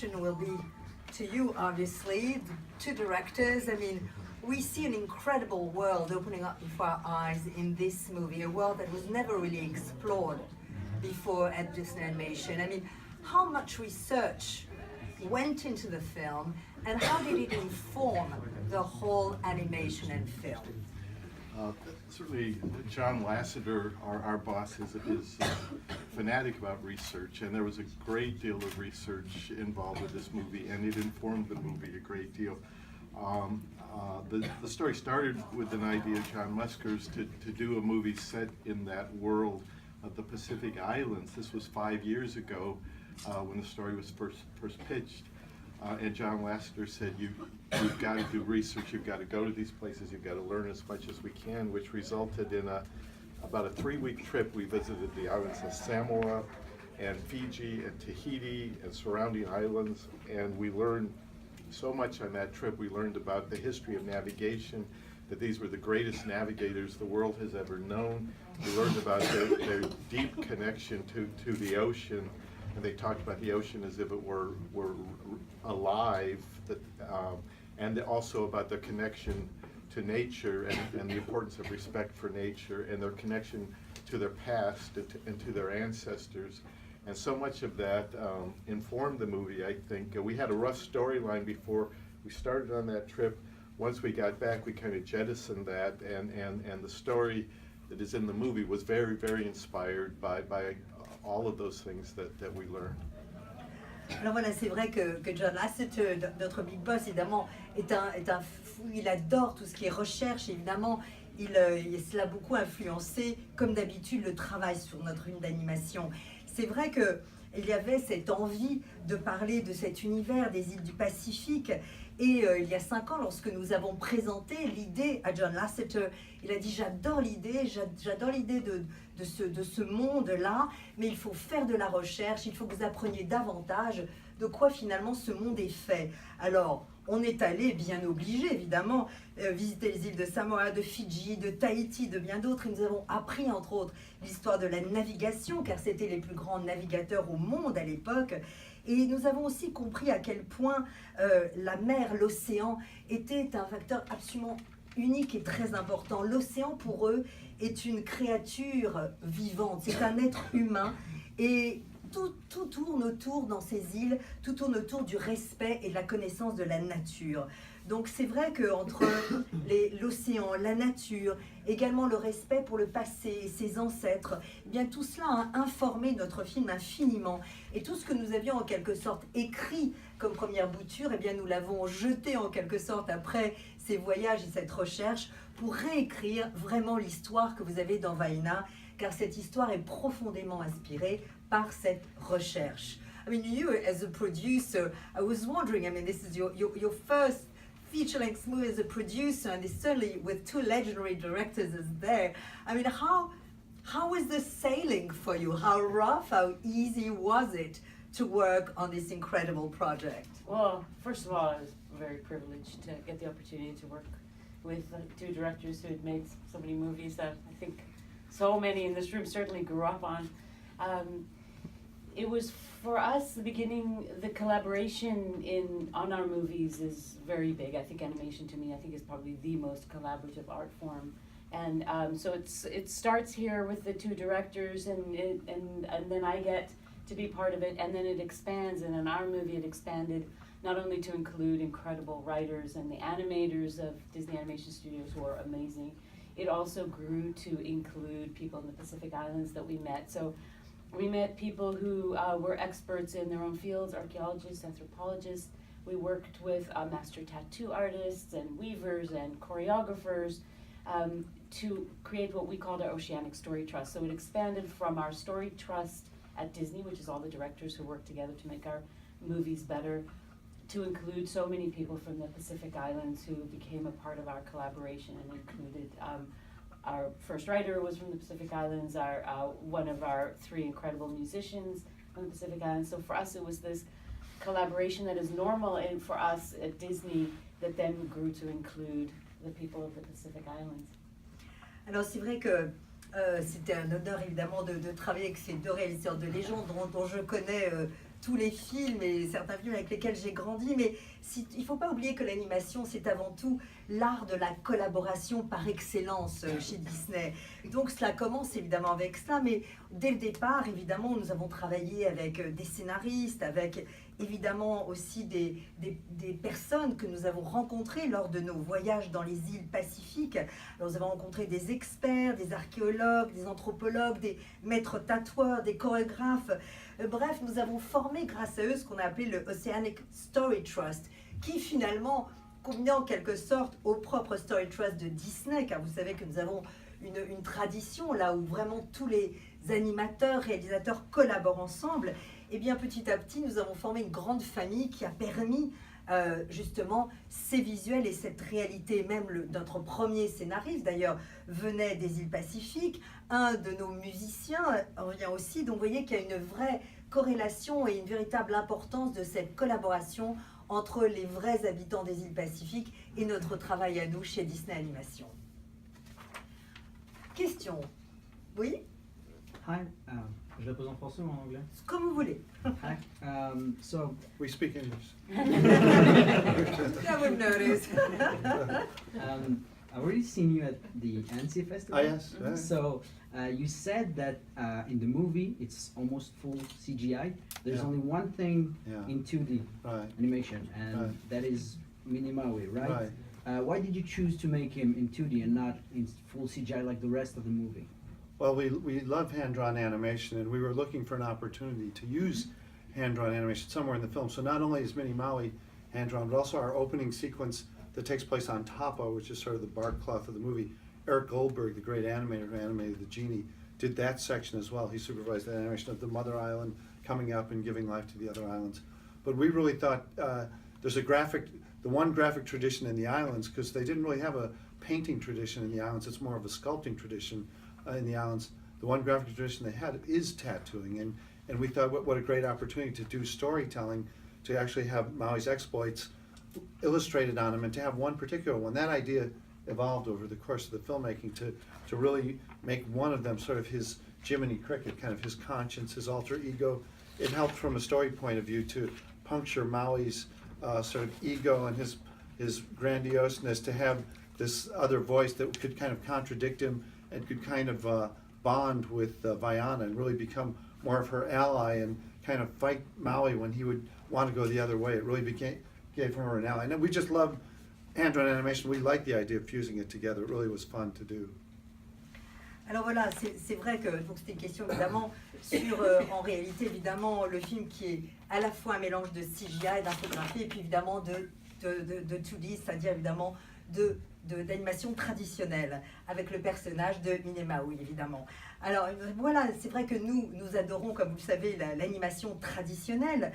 Will be to you, obviously, the two directors. I mean, we see an incredible world opening up before our eyes in this movie, a world that was never really explored before at Disney Animation. I mean, how much research went into the film, and how did it inform the whole animation and film? Certainly, John Lasseter, our boss, is fanatic about research, and there was a great deal of research involved with this movie, and it informed the movie a great deal. The story started with an idea of John Musker's to do a movie set in that world of the Pacific Islands. This was 5 years ago when the story was first pitched. And John Lasseter said, you've got to do research, you've got to go to these places, you've got to learn as much as we can, which resulted in about a 3-week trip. We visited the islands of Samoa and Fiji and Tahiti and surrounding islands, and we learned so much on that trip. We learned about the history of navigation, that these were the greatest navigators the world has ever known. We learned about their deep connection to the ocean, and they talked about the ocean as if it were alive, and also about their connection to nature and the importance of respect for nature and their connection to their past and to their ancestors. And so much of that informed the movie, I think. We had a rough storyline before we started on that trip. Once we got back, we kind of jettisoned that, and the story that is in the movie was very, very inspired by all of those things that we learned. Alors voilà, c'est vrai que John Lasseter, notre big boss, évidemment, est un fou. Il adore tout ce qui est recherche, évidemment. Cela a beaucoup influencé, comme d'habitude, le travail sur notre film d'animation. C'est vrai qu'il y avait cette envie de parler de cet univers des îles du Pacifique. Et il y a 5 ans, lorsque nous avons présenté l'idée à John Lasseter, il a dit « J'adore l'idée de ce monde-là, mais il faut faire de la recherche, il faut que vous appreniez davantage de quoi finalement ce monde est fait. » Alors, on est allé, bien obligé évidemment, visiter les îles de Samoa, de Fidji, de Tahiti, de bien d'autres. Et nous avons appris entre autres l'histoire de la navigation, car c'était les plus grands navigateurs au monde à l'époque. Et nous avons aussi compris à quel point la mer, l'océan, était un facteur absolument unique et très important. L'océan, pour eux, est une créature vivante, c'est un être humain. Et tout tourne autour, dans ces îles, tout tourne autour du respect et de la connaissance de la nature. Donc c'est vrai qu'entre l'océan, la nature, également le respect pour le passé et ses ancêtres, eh bien tout cela a informé notre film infiniment. Et tout ce que nous avions en quelque sorte écrit comme première bouture, eh bien nous l'avons jeté en quelque sorte après ces voyages et cette recherche pour réécrire vraiment l'histoire que vous avez dans Vaiana, car cette histoire est profondément inspirée par cette recherche. I mean, you as a producer, I was wondering, I mean, this is your first feature-length movie as a producer, and it's certainly with 2 legendary directors as there. I mean, how was the sailing for you? How rough, how easy was it to work on this incredible project? Well, first of all, I was very privileged to get the opportunity to work with 2 directors who had made so many movies that I think so many in this room certainly grew up on. It was, for us, the beginning, the collaboration on our movies is very big. I think animation, to me, I think is probably the most collaborative art form. And so it starts here with the 2 directors, and then I get to be part of it, and then it expands, and in our movie it expanded not only to include incredible writers and the animators of Disney Animation Studios who are amazing, it also grew to include people in the Pacific Islands that we met. So we met people who were experts in their own fields, archaeologists, anthropologists. We worked with master tattoo artists and weavers and choreographers to create what we called our Oceanic Story Trust. So it expanded from our Story Trust at Disney, which is all the directors who work together to make our movies better, to include so many people from the Pacific Islands who became a part of our collaboration, and included our first writer was from the Pacific Islands, one of our 3 incredible musicians from the Pacific Islands. So for us it was this collaboration that is normal and for us at Disney that then grew to include the people of the Pacific Islands. Alors c'est vrai que c'était un honneur évidemment de travailler avec ces 2 réalisateurs de Légende dont je connais tous les films et certains films avec lesquels j'ai grandi, mais il ne faut pas oublier que l'animation, c'est avant tout l'art de la collaboration par excellence chez Disney. Donc cela commence évidemment avec cela, mais dès le départ, évidemment, nous avons travaillé avec des scénaristes, avec évidemment aussi des personnes que nous avons rencontrées lors de nos voyages dans les îles Pacifiques. Alors, nous avons rencontré des experts, des archéologues, des anthropologues, des maîtres tatoueurs, des chorégraphes. Bref, nous avons formé grâce à eux ce qu'on a appelé le Oceanic Story Trust, qui finalement convient en quelque sorte au propre Story Trust de Disney, car vous savez que nous avons une tradition là où vraiment tous les animateurs, réalisateurs collaborent ensemble. Et bien petit à petit, nous avons formé une grande famille qui a permis justement ces visuels et cette réalité. Même notre premier scénariste d'ailleurs venait des îles Pacifiques. Un de nos musiciens revient aussi. Donc vous voyez qu'il y a une vraie corrélation et une véritable importance de cette collaboration entre les vrais habitants des îles Pacifiques et notre travail à nous chez Disney Animation. Question? Oui? Hi, je la pose en français ou en anglais? Comme vous voulez. Hi, so We speak English. I would notice. I've already seen you at the Annecy Festival. Ah, yes. Yeah. So you said that in the movie it's almost full CGI. There's Yeah. only one thing Yeah. in 2D Right. animation, and Right. that is Minnie Maui, right? Right. Why did you choose to make him in 2D and not in full CGI like the rest of the movie? Well, we love hand-drawn animation, and we were looking for an opportunity to use hand-drawn animation somewhere in the film. So not only is Minnie Maui hand-drawn, but also our opening sequence that takes place on Tapa, which is sort of the bark cloth of the movie. Eric Goldberg, the great animator who animated the genie, did that section as well. He supervised the animation of the Mother Island coming up and giving life to the other islands. But we really thought there's the one graphic tradition in the islands, because they didn't really have a painting tradition in the islands. It's more of a sculpting tradition in the islands. The one graphic tradition they had is tattooing, and we thought what a great opportunity to do storytelling, to actually have Maui's exploits illustrated on him, and to have one particular one. That idea evolved over the course of the filmmaking to really make one of them sort of his Jiminy Cricket, kind of his conscience, his alter ego. It helped from a story point of view to puncture Maui's sort of ego and his grandioseness, to have this other voice that could kind of contradict him and could kind of bond with Vaiana and really become more of her ally and kind of fight Maui when he would want to go the other way. It really gave her an ally. And we just love hand-drawn animation. We like the idea of fusing it together. It really was fun to do. Alors voilà, c'est vrai que donc c'était une question évidemment sur en réalité évidemment le film qui est à la fois un mélange de CGI, d'infographie et puis évidemment de 2D, c'est-à-dire évidemment d'animation traditionnelle avec le personnage de Minnie Maui évidemment. Alors voilà, c'est vrai que nous adorons, comme vous le savez, l'animation traditionnelle.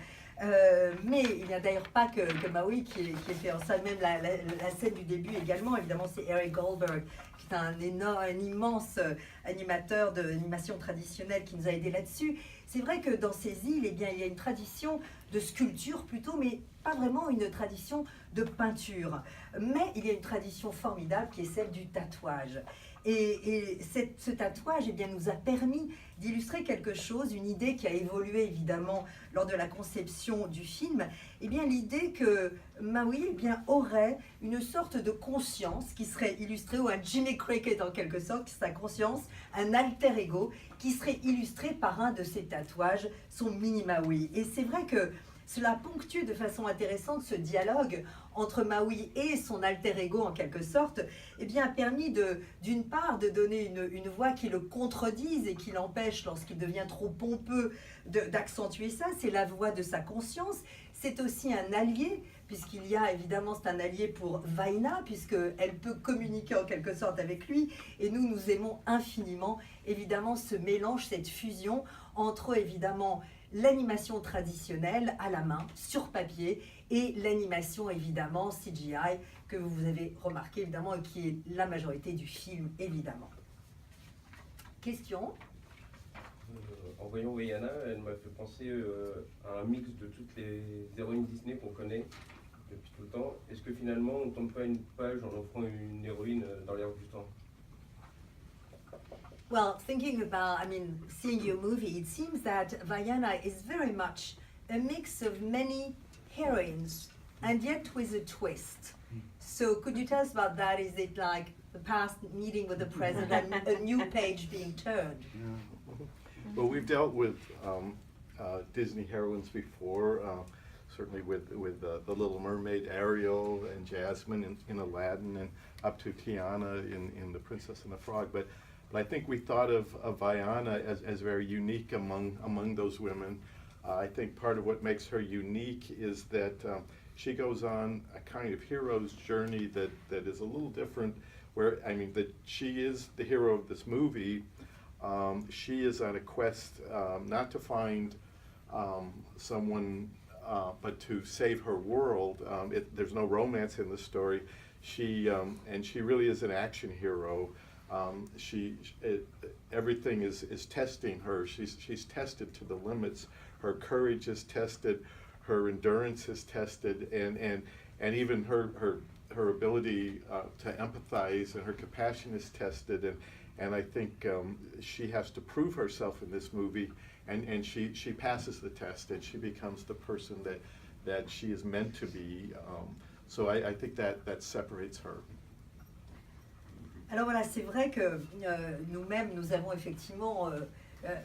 Mais il n'y a d'ailleurs pas que Maui qui est fait en ça, même la scène du début également, évidemment c'est Eric Goldberg qui est un immense animateur d'animation traditionnelle qui nous a aidés là-dessus. C'est vrai que dans ces îles, eh bien, il y a une tradition de sculpture plutôt, mais pas vraiment une tradition de peinture. Mais il y a une tradition formidable qui est celle du tatouage. Et ce tatouage, eh bien, nous a permis d'illustrer quelque chose, une idée qui a évolué évidemment lors de la conception du film. Eh bien, l'idée que Maui aurait une sorte de conscience qui serait illustrée, ou un Jimmy Cricket en quelque sorte, sa conscience, un alter ego qui serait illustré par un de ses tatouages, son Minnie Maui. Et c'est vrai que cela ponctue de façon intéressante ce dialogue entre Maui et son alter ego en quelque sorte, eh bien, a permis d'une part de donner une voix qui le contredise et qui l'empêche, lorsqu'il devient trop pompeux, d'accentuer ça. C'est la voix de sa conscience. C'est aussi un allié, puisqu'il y a évidemment, c'est un allié pour Vaiana, puisqu'elle peut communiquer en quelque sorte avec lui. Et nous aimons infiniment évidemment ce mélange, cette fusion entre évidemment l'animation traditionnelle à la main, sur papier, et l'animation évidemment CGI que vous avez remarqué évidemment et qui est la majorité du film évidemment. Question? En voyant Vaiana, elle m'a fait penser à un mix de toutes les héroïnes Disney qu'on connaît depuis tout le temps. Est-ce que finalement on ne tombe pas une page en offrant une héroïne dans l'air du temps? Well, thinking about, seeing your movie, it seems that Vaiana is very much a mix of many heroines and yet with a twist. So could you tell us about that? Is it like the past meeting with the president and a new page being turned? Well, we've dealt with Disney heroines before, certainly with the Little Mermaid, Ariel and Jasmine in Aladdin, and up to Tiana in The Princess and the Frog. But I think we thought of Vaiana as very unique among those women. I think part of what makes her unique is that she goes on a kind of hero's journey that is a little different, where, I mean, that she is the hero of this movie. She is on a quest not to find someone, but to save her world. There's no romance in the story. And she really is an action hero. Everything is testing her. She's tested to the limits. Her courage is tested. Her endurance is tested, and even her ability to empathize and her compassion is tested. And I think she has to prove herself in this movie, and she passes the test, and she becomes the person that she is meant to be. So I think that separates her. Alors voilà, c'est vrai que nous-mêmes, nous avons effectivement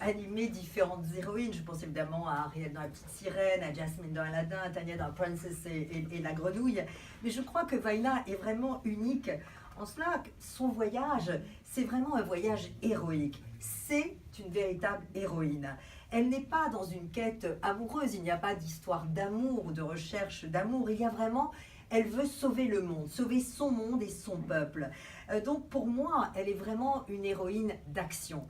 animé différentes héroïnes. Je pense évidemment à Ariel dans La Petite Sirène, à Jasmine dans Aladdin, à Tania dans Princess et La Grenouille. Mais je crois que Vaiana est vraiment unique en cela que son voyage, c'est vraiment un voyage héroïque. C'est une véritable héroïne. Elle n'est pas dans une quête amoureuse, il n'y a pas d'histoire d'amour ou de recherche d'amour. Il y a vraiment, elle veut sauver le monde, sauver son monde et son peuple. Donc pour moi, elle est vraiment une héroïne d'action.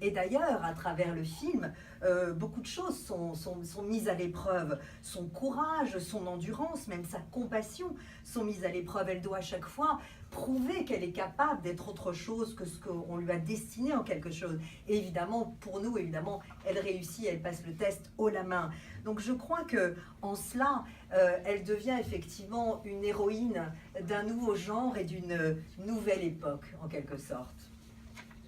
Et d'ailleurs, à travers le film, beaucoup de choses sont mises à l'épreuve. Son courage, son endurance, même sa compassion sont mises à l'épreuve. Elle doit à chaque fois prouver qu'elle est capable d'être autre chose que ce qu'on lui a destiné en quelque chose. Et évidemment, pour nous, évidemment, elle réussit, elle passe le test haut la main. Donc je crois que en cela, elle devient effectivement une héroïne d'un nouveau genre et d'une nouvelle époque, en quelque sorte.